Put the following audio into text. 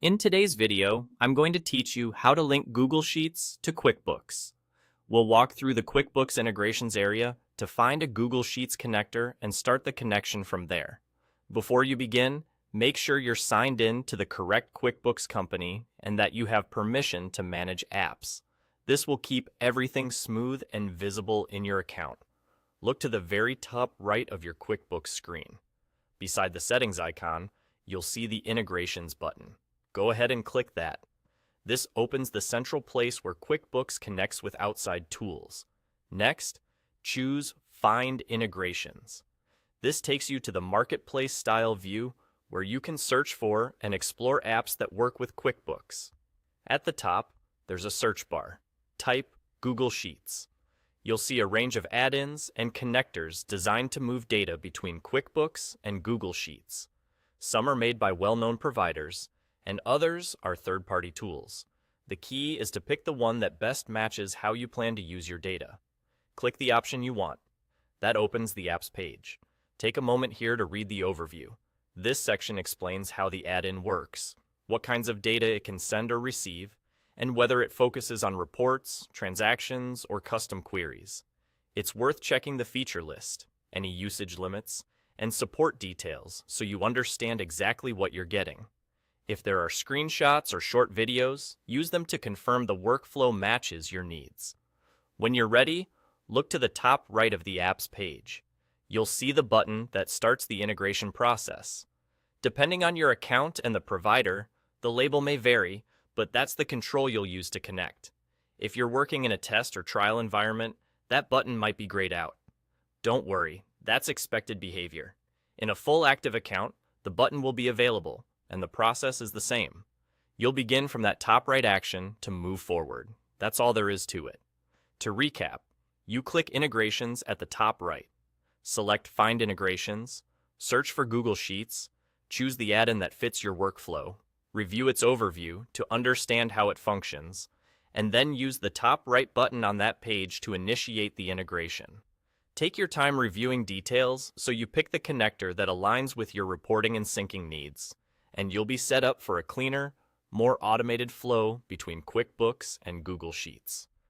In today's video, I'm going to teach you how to link Google Sheets to QuickBooks. We'll walk through the QuickBooks integrations area to find a Google Sheets connector and start the connection from there. Before you begin, make sure you're signed in to the correct QuickBooks company and that you have permission to manage apps. This will keep everything smooth and visible in your account. Look to the very top right of your QuickBooks screen. Beside the settings icon, you'll see the integrations button. Go ahead and click that. This opens the central place where QuickBooks connects with outside tools. Next, choose Find Integrations. This takes you to the Marketplace style view where you can search for and explore apps that work with QuickBooks. At the top, there's a search bar. Type Google Sheets. You'll see a range of add-ins and connectors designed to move data between QuickBooks and Google Sheets. Some are made by well-known providers, and others are third-party tools. The key is to pick the one that best matches how you plan to use your data. Click the option you want. That opens the apps page. Take a moment here to read the overview. This section explains how the add-in works, what kinds of data it can send or receive, and whether it focuses on reports, transactions, or custom queries. It's worth checking the feature list, any usage limits, and support details so you understand exactly what you're getting. If there are screenshots or short videos, use them to confirm the workflow matches your needs. When you're ready, look to the top right of the apps page. You'll see the button that starts the integration process. Depending on your account and the provider, the label may vary, but that's the control you'll use to connect. If you're working in a test or trial environment, that button might be grayed out. Don't worry, that's expected behavior. In a full active account, the button will be available, and the process is the same. You'll begin from that top right action to move forward. That's all there is to it. To recap, you click Integrations at the top right. Select Find Integrations, search for Google Sheets, choose the add-in that fits your workflow, review its overview to understand how it functions, and then use the top right button on that page to initiate the integration. Take your time reviewing details so you pick the connector that aligns with your reporting and syncing needs, and you'll be set up for a cleaner, more automated flow between QuickBooks and Google Sheets.